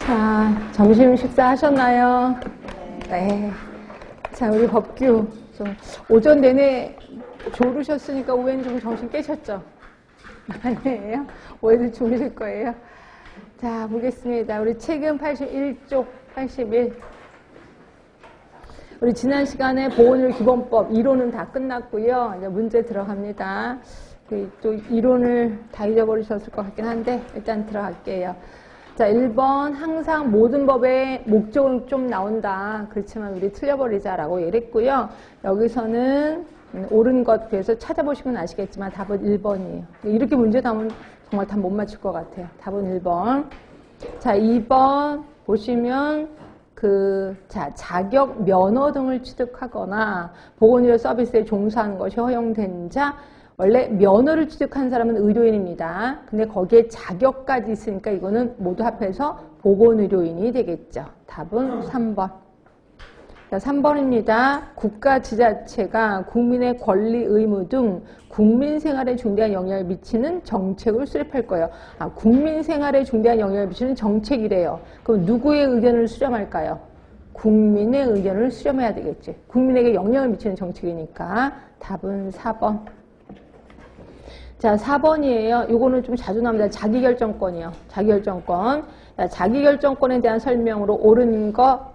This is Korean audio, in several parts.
자, 점심 식사하셨나요? 네. 자, 우리 법규 좀 오전 내내 졸으셨으니까 오해는 좀 정신 깨셨죠? 아니에요? 오해도 주무실 거예요. 자, 보겠습니다. 우리 책임 81쪽 81. 우리 지난 시간에 보건의료 기본법 이론은 다 끝났고요. 이제 문제 들어갑니다. 또 이론을 다 잊어버리셨을 것 같긴 한데 일단 들어갈게요. 자, 1번 항상 모든 법의 목적은 좀 나온다. 그렇지만 우리 틀려버리자라고 얘기를 했고요. 여기서는 옳은 것 그래서 찾아보시면 아시겠지만 답은 1번이에요. 이렇게 문제 나오면 정말 답 못 맞출 것 같아요. 답은 1번. 자, 2번 보시면 자격 면허 등을 취득하거나 보건의료 서비스에 종사하는 것이 허용된 자, 원래 면허를 취득한 사람은 의료인입니다. 근데 거기에 자격까지 있으니까 이거는 모두 합해서 보건의료인이 되겠죠. 답은 3번. 자, 3번입니다. 국가 지자체가 국민의 권리, 의무 등 국민 생활에 중대한 영향을 미치는 정책을 수립할 거예요. 아, 국민 생활에 중대한 영향을 미치는 정책이래요. 그럼 누구의 의견을 수렴할까요? 국민의 의견을 수렴해야 되겠지. 국민에게 영향을 미치는 정책이니까 답은 4번. 자, 4번이에요. 요거는 좀 자주 나옵니다. 자기결정권이요. 자기결정권. 자, 자기결정권에 대한 설명으로 옳은 거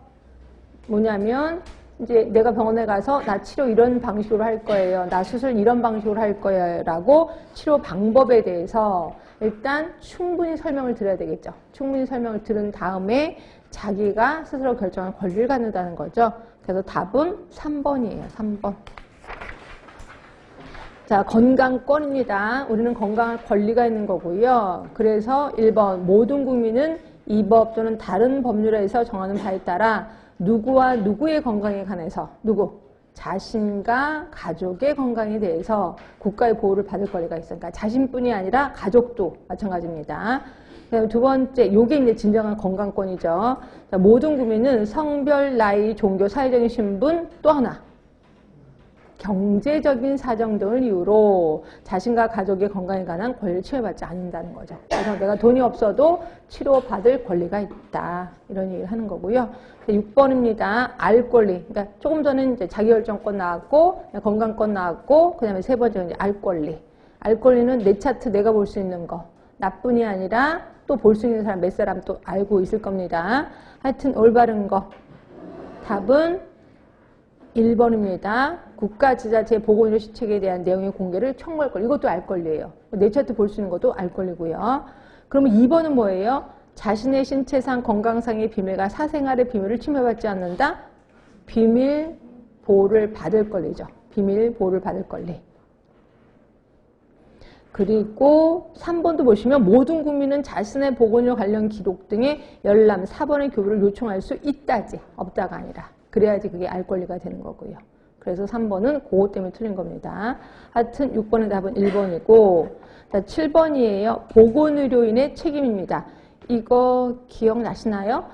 뭐냐면 이제 내가 병원에 가서 나 치료 이런 방식으로 할 거예요. 나 수술 이런 방식으로 할 거예요. 라고 치료 방법에 대해서 일단 충분히 설명을 드려야 되겠죠. 충분히 설명을 들은 다음에 자기가 스스로 결정할 권리를 갖는다는 거죠. 그래서 답은 3번이에요. 3번. 자, 건강권입니다. 우리는 건강할 권리가 있는 거고요. 그래서 1번 모든 국민은 이 법 또는 다른 법률에서 정하는 바에 따라 누구와 누구의 건강에 관해서 자신과 가족의 건강에 대해서 국가의 보호를 받을 권리가 있으니까 자신뿐이 아니라 가족도 마찬가지입니다. 두 번째, 요게 이제 진정한 건강권이죠. 자, 모든 국민은 성별, 나이, 종교, 사회적인 신분 또 하나 경제적인 사정 등을 이유로 자신과 가족의 건강에 관한 권리를 치료받지 않는다는 거죠. 그래서 내가 돈이 없어도 치료받을 권리가 있다. 이런 얘기를 하는 거고요. 6번입니다. 알 권리. 그러니까 조금 전에 이제 자기결정권 나왔고, 건강권 나왔고, 그 다음에 세 번째는 이제 알 권리. 알 권리는 내 차트 내가 볼 수 있는 거. 나뿐이 아니라 또 볼 수 있는 사람 몇 사람 또 알고 있을 겁니다. 하여튼 올바른 거. 답은 1번입니다. 국가 지자체 보건의료 시책에 대한 내용의 공개를 청구할 권리. 이것도 알 권리예요. 내 차트 볼 수 있는 것도 알 권리고요. 그러면 2번은 뭐예요? 자신의 신체상 건강상의 비밀과 사생활의 비밀을 침해받지 않는다? 비밀 보호를 받을 권리죠. 비밀 보호를 받을 권리. 그리고 3번도 보시면 모든 국민은 자신의 보건의료 관련 기록 등의 열람, 사본의 교부를 요청할 수 있다지 없다가 아니라. 그래야지 그게 알 권리가 되는 거고요. 그래서 3번은 그것 때문에 틀린 겁니다. 하여튼 6번의 답은 1번이고 자, 7번이에요. 보건의료인의 책임입니다. 이거 기억나시나요?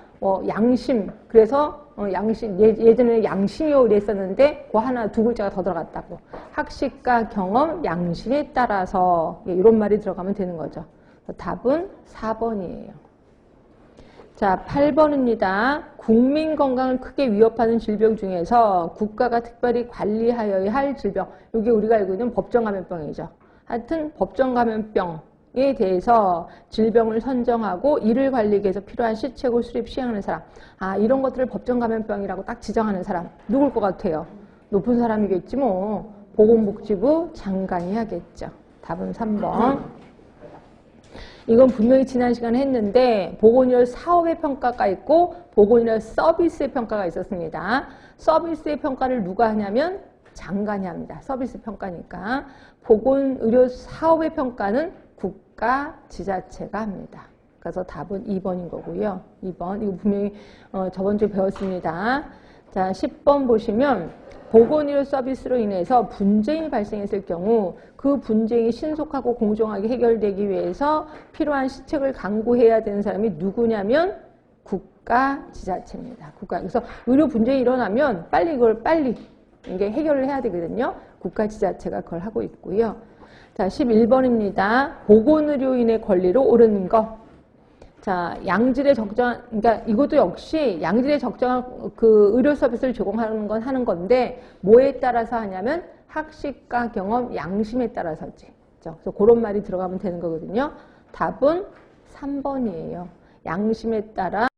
양심. 그래서 양심 예전에 양심이요 이랬었는데 그 하나 두 글자가 더 들어갔다고. 학식과 경험, 양심에 따라서 이런 말이 들어가면 되는 거죠. 답은 4번이에요. 자, 8번입니다. 국민 건강을 크게 위협하는 질병 중에서 국가가 특별히 관리하여야 할 질병. 이게 우리가 알고 있는 법정감염병이죠. 하여튼 법정감염병에 대해서 질병을 선정하고 이를 관리하기 위해서 필요한 시책을 수립 시행하는 사람. 아, 이런 것들을 법정감염병이라고 딱 지정하는 사람. 누굴 것 같아요? 높은 사람이겠지 뭐. 보건복지부 장관이 하겠죠. 답은 3번. 이건 분명히 지난 시간에 했는데 보건의료 사업의 평가가 있고 보건의료 서비스의 평가가 있었습니다. 서비스의 평가를 누가 하냐면 장관이 합니다. 서비스 평가니까. 보건의료 사업의 평가는 국가 지자체가 합니다. 그래서 답은 2번인 거고요. 2번. 이거 분명히 저번 주에 배웠습니다. 자, 10번 보시면 보건의료 서비스로 인해서 분쟁이 발생했을 경우 그 분쟁이 신속하고 공정하게 해결되기 위해서 필요한 시책을 강구해야 되는 사람이 누구냐면 국가 지자체입니다. 국가. 그래서 의료 분쟁이 일어나면 이걸 빨리 이게 해결을 해야 되거든요. 국가 지자체가 그걸 하고 있고요. 자, 11번입니다. 보건의료인의 권리로 옳은 거. 자, 양질의 적정한, 그러니까 이것도 역시 양질의 적정한 그 의료 서비스를 제공하는 건 하는 건데, 뭐에 따라서 하냐면 학식과 경험, 양심에 따라서지. 그래서 그런 말이 들어가면 되는 거거든요. 답은 3번이에요. 양심에 따라